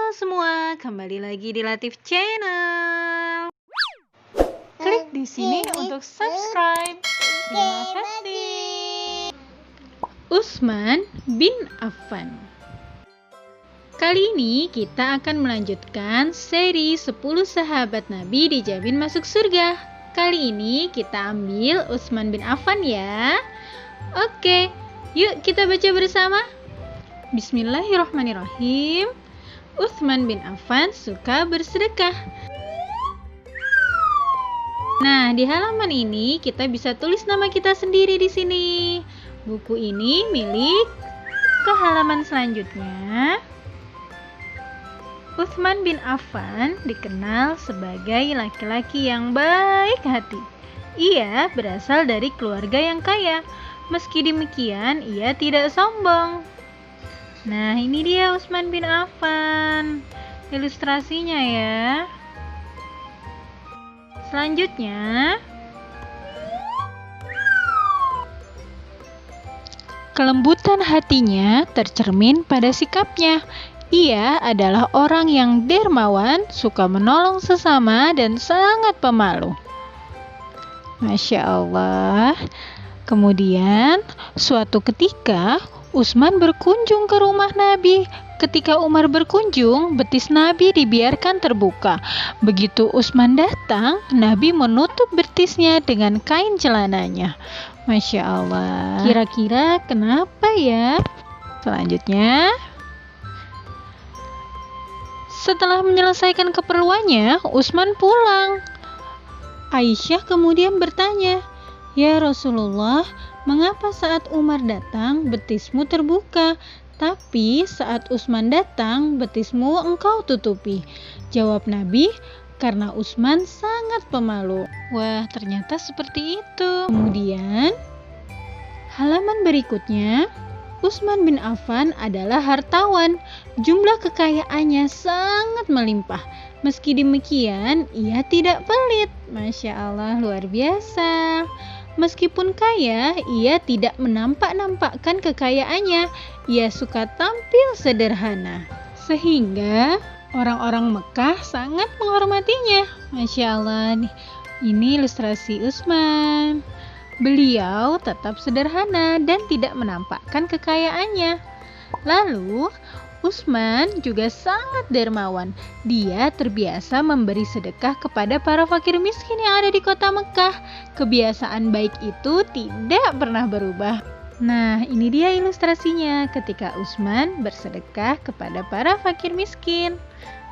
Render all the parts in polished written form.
Halo semua, kembali lagi di Latif Channel. Klik di sini untuk subscribe. Terima kasih. Utsman bin Affan. Kali ini kita akan melanjutkan seri 10 sahabat Nabi dijamin masuk surga. Kali ini kita ambil Utsman bin Affan ya. Oke, yuk kita baca bersama. Bismillahirrahmanirrahim. Utsman bin Affan suka bersedekah. Nah, di halaman ini kita bisa tulis nama kita sendiri di sini. Buku ini milik ke halaman selanjutnya. Utsman bin Affan dikenal sebagai laki-laki yang baik hati. Ia berasal dari keluarga yang kaya. Meski demikian, ia tidak sombong. Nah, ini dia Utsman bin Affan. Ilustrasinya ya. Selanjutnya, kelembutan hatinya tercermin pada sikapnya. Ia adalah orang yang dermawan, suka menolong sesama, dan sangat pemalu. Masya Allah. Kemudian, suatu ketika Utsman berkunjung ke rumah Nabi. Ketika Umar berkunjung, betis Nabi dibiarkan terbuka. Begitu Utsman datang, Nabi menutup betisnya dengan kain celananya. Masya Allah. Kira-kira kenapa ya? Selanjutnya, setelah menyelesaikan keperluannya, Utsman pulang. Aisyah kemudian bertanya, "Ya Rasulullah, mengapa saat Umar datang betismu terbuka, tapi saat Utsman datang betismu engkau tutupi?" Jawab Nabi, "Karena Utsman sangat pemalu." Wah, ternyata seperti itu. Kemudian, halaman berikutnya, Utsman bin Affan adalah hartawan. Jumlah kekayaannya sangat melimpah. Meski demikian, ia tidak pelit. Masya Allah, luar biasa. Meskipun kaya, ia tidak menampak-nampakkan kekayaannya. Ia suka tampil sederhana. Sehingga orang-orang Mekah sangat menghormatinya. Masya Allah, ini ilustrasi Utsman. Beliau tetap sederhana dan tidak menampakkan kekayaannya. Lalu, Utsman juga sangat dermawan. Dia terbiasa memberi sedekah kepada para fakir miskin yang ada di kota Mekah. Kebiasaan baik itu tidak pernah berubah. Nah, ini dia ilustrasinya ketika Utsman bersedekah kepada para fakir miskin.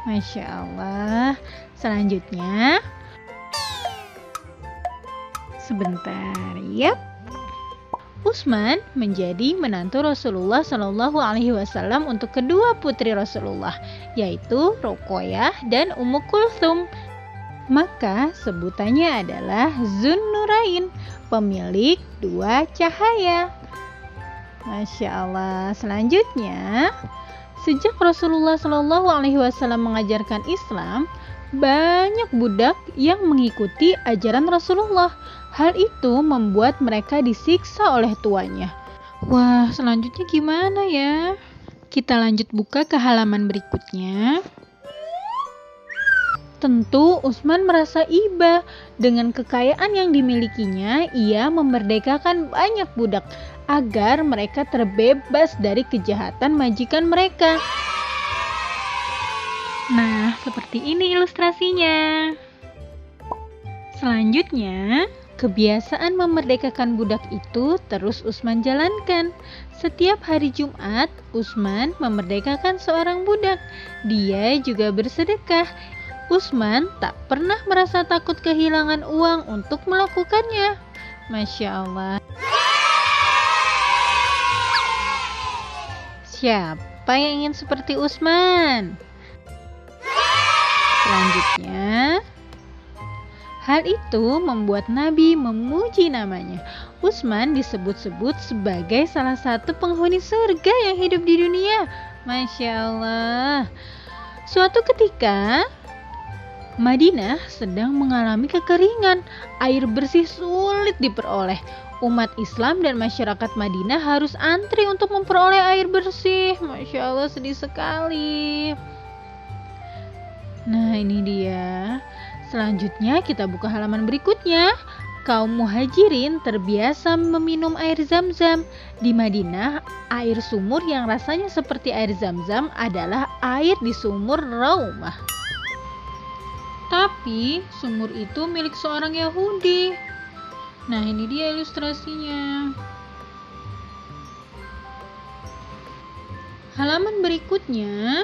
Masya Allah. Selanjutnya, sebentar, yap. Utsman menjadi menantu Rasulullah Shallallahu Alaihi Wasallam untuk kedua putri Rasulullah, yaitu Ruqayyah dan Ummu Kulthum. Maka sebutannya adalah Zunnurain, pemilik dua cahaya. Masya Allah. Selanjutnya, sejak Rasulullah Shallallahu Alaihi Wasallam mengajarkan Islam, banyak budak yang mengikuti ajaran Rasulullah. Hal itu membuat mereka disiksa oleh tuannya. Wah, selanjutnya gimana ya? Kita lanjut buka ke halaman berikutnya. Tentu Utsman merasa iba. Dengan kekayaan yang dimilikinya, ia memerdekakan banyak budak agar mereka terbebas dari kejahatan majikan mereka. Nah, seperti ini ilustrasinya. Selanjutnya, kebiasaan memerdekakan budak itu terus Utsman jalankan. Setiap hari Jumat, Utsman memerdekakan seorang budak. Dia juga bersedekah. Utsman tak pernah merasa takut kehilangan uang untuk melakukannya. Masya Allah. Siapa yang ingin seperti Utsman? Selanjutnya, hal itu membuat Nabi memuji namanya. Utsman disebut-sebut sebagai salah satu penghuni surga yang hidup di dunia. Masya Allah. Suatu ketika, Madinah sedang mengalami kekeringan. Air bersih sulit diperoleh. Umat Islam dan masyarakat Madinah harus antri untuk memperoleh air bersih. Masya Allah, sedih sekali. Nah, ini dia. Selanjutnya kita buka halaman berikutnya. Kaum muhajirin terbiasa meminum air zam-zam. Di Madinah, air sumur yang rasanya seperti air zam-zam adalah air di sumur Raumah. Tapi sumur itu milik seorang Yahudi. Nah, ini dia ilustrasinya. Halaman berikutnya,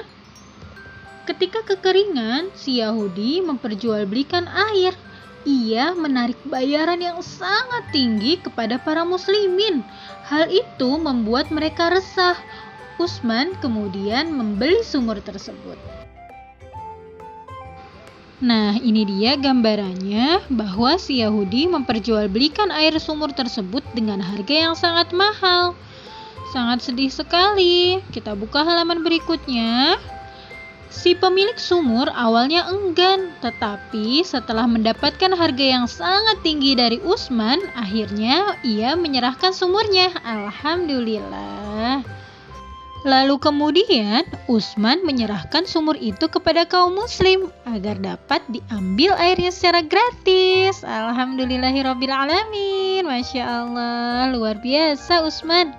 ketika kekeringan, si Yahudi memperjualbelikan air. Ia menarik bayaran yang sangat tinggi kepada para muslimin. Hal itu membuat mereka resah. Utsman kemudian membeli sumur tersebut. Nah, ini dia gambarannya bahwa si Yahudi memperjualbelikan air sumur tersebut dengan harga yang sangat mahal. Sangat sedih sekali. Kita buka halaman berikutnya. Si pemilik sumur awalnya enggan, tetapi setelah mendapatkan harga yang sangat tinggi dari Utsman, akhirnya ia menyerahkan sumurnya. Alhamdulillah. Lalu kemudian Utsman menyerahkan sumur itu kepada kaum muslim agar dapat diambil airnya secara gratis. Alhamdulillahirrabbilalamin. Masya Allah, luar biasa Utsman.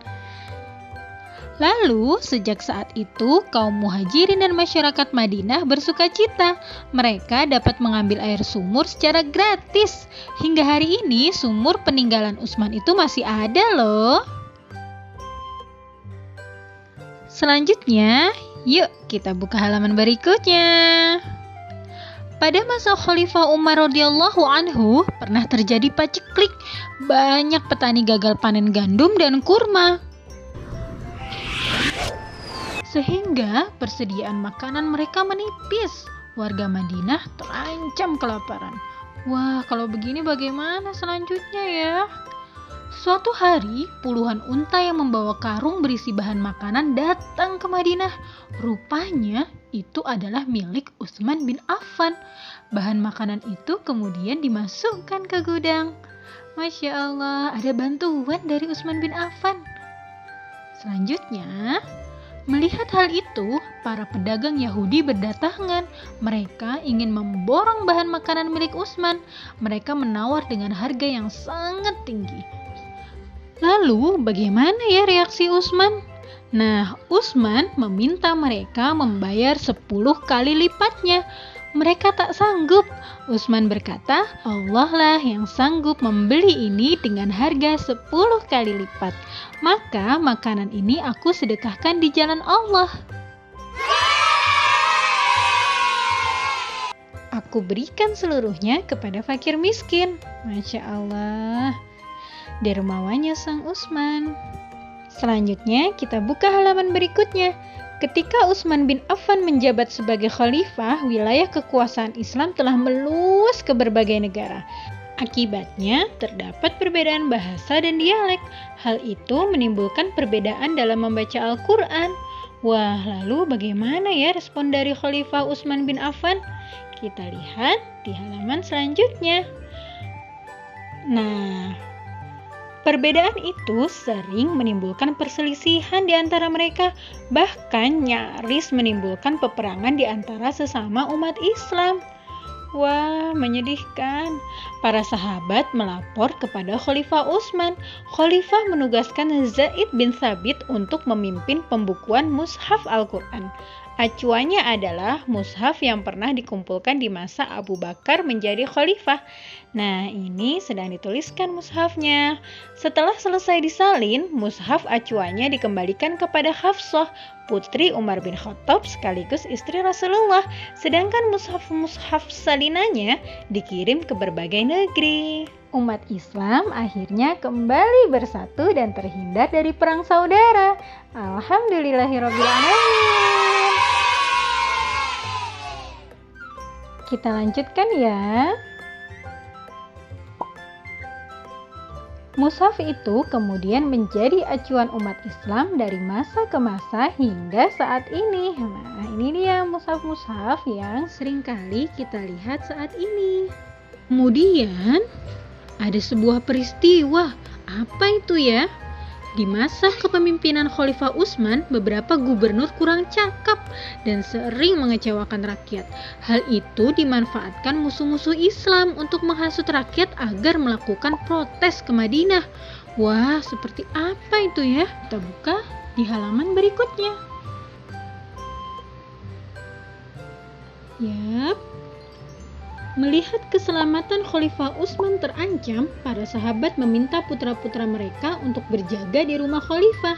Lalu, sejak saat itu, kaum muhajirin dan masyarakat Madinah bersuka cita. Mereka dapat mengambil air sumur secara gratis. Hingga hari ini, sumur peninggalan Utsman itu masih ada loh. Selanjutnya, yuk kita buka halaman berikutnya. Pada masa Khalifah Umar radhiyallahu anhu, pernah terjadi paceklik. Banyak petani gagal panen gandum dan kurma. Sehingga persediaan makanan mereka menipis. Warga Madinah terancam kelaparan. Wah, kalau begini bagaimana selanjutnya ya? Suatu hari, puluhan unta yang membawa karung berisi bahan makanan datang ke Madinah. Rupanya itu adalah milik Utsman bin Affan. Bahan makanan itu kemudian dimasukkan ke gudang. Masya Allah, ada bantuan dari Utsman bin Affan. Selanjutnya, melihat hal itu, para pedagang Yahudi berdatangan. Mereka ingin memborong bahan makanan milik Utsman. Mereka menawar dengan harga yang sangat tinggi. Lalu, bagaimana ya reaksi Utsman? Nah, Utsman meminta mereka membayar 10 kali lipatnya. Mereka tak sanggup. Utsman berkata, Allah lah yang sanggup membeli ini dengan harga 10 kali lipat. Maka makanan ini aku sedekahkan di jalan Allah. Aku berikan seluruhnya kepada fakir miskin. Masya Allah. Dermawannya sang Utsman. Selanjutnya kita buka halaman berikutnya. Ketika Utsman bin Affan menjabat sebagai khalifah, wilayah kekuasaan Islam telah meluas ke berbagai negara. Akibatnya, terdapat perbedaan bahasa dan dialek. Hal itu menimbulkan perbedaan dalam membaca Al-Quran. Wah, lalu bagaimana ya respon dari Khalifah Utsman bin Affan? Kita lihat di halaman selanjutnya. Nah, perbedaan itu sering menimbulkan perselisihan di antara mereka, bahkan nyaris menimbulkan peperangan di antara sesama umat Islam. Wah, menyedihkan. Para sahabat melapor kepada Khalifah Utsman. Khalifah menugaskan Zaid bin Thabit untuk memimpin pembukuan mushaf Al-Quran. Acuannya adalah mushaf yang pernah dikumpulkan di masa Abu Bakar menjadi khalifah. Nah, ini sedang dituliskan mushafnya. Setelah selesai disalin, mushaf acuannya dikembalikan kepada Hafsah, putri Umar bin Khattab sekaligus istri Rasulullah. Sedangkan mushaf salinannya dikirim ke berbagai negeri. Umat Islam akhirnya kembali bersatu dan terhindar dari perang saudara. Alhamdulillahirrabbilalamin. Kita lanjutkan ya. Mushaf itu kemudian menjadi acuan umat Islam dari masa ke masa hingga saat ini. Nah, ini dia mushaf-mushaf yang seringkali kita lihat saat ini. Kemudian ada sebuah peristiwa. Apa itu ya? Di masa kepemimpinan Khalifah Utsman, beberapa gubernur kurang cakap dan sering mengecewakan rakyat. Hal itu dimanfaatkan musuh-musuh Islam untuk menghasut rakyat agar melakukan protes ke Madinah. Wah, seperti apa itu ya? Kita buka di halaman berikutnya. Yap. Melihat keselamatan Khalifah Utsman terancam, para sahabat meminta putra-putra mereka untuk berjaga di rumah Khalifah.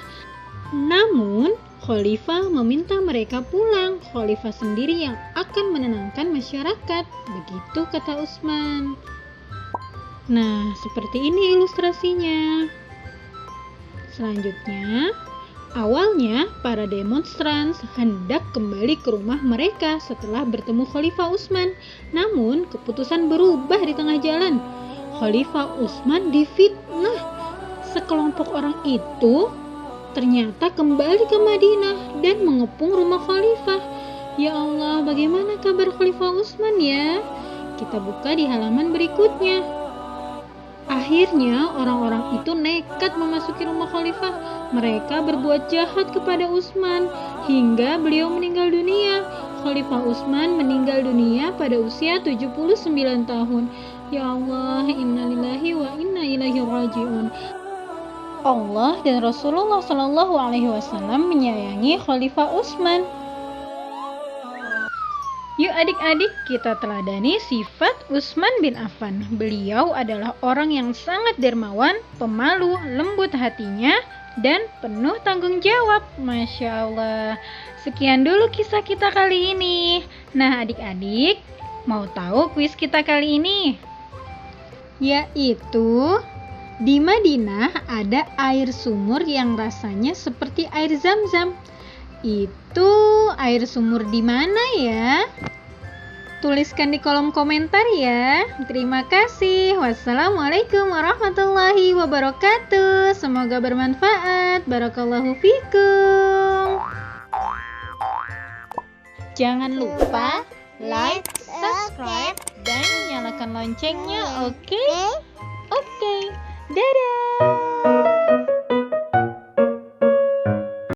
Namun, Khalifah meminta mereka pulang. Khalifah sendiri yang akan menenangkan masyarakat. Begitu kata Utsman. Nah, seperti ini ilustrasinya. Selanjutnya, awalnya para demonstran hendak kembali ke rumah mereka setelah bertemu Khalifah Utsman. Namun, keputusan berubah di tengah jalan. Khalifah Utsman difitnah. Sekelompok orang itu ternyata kembali ke Madinah dan mengepung rumah Khalifah. Ya Allah, bagaimana kabar Khalifah Utsman ya? Kita buka di halaman berikutnya. Akhirnya orang-orang itu nekat memasuki rumah Khalifah. Mereka berbuat jahat kepada Utsman hingga beliau meninggal dunia. Khalifah Utsman meninggal dunia pada usia 79 tahun. Ya Allah, innalillahi wa inna ilaihi raji'un. Allah dan Rasulullah Shallallahu Alaihi Wasallam menyayangi Khalifah Utsman. Yuk adik-adik, kita teladani sifat Utsman bin Affan. Beliau adalah orang yang sangat dermawan, pemalu, lembut hatinya, dan penuh tanggung jawab. Masya Allah. Sekian dulu kisah kita kali ini. Nah adik-adik, mau tahu kuis kita kali ini? Yaitu, di Madinah ada air sumur yang rasanya seperti air Zam-Zam. Itu air sumur di mana ya? Tuliskan di kolom komentar ya. Terima kasih. Wassalamualaikum warahmatullahi wabarakatuh. Semoga bermanfaat. Barakallahu fikum. Jangan lupa like, subscribe, dan nyalakan loncengnya. Oke? Oke. Dadah.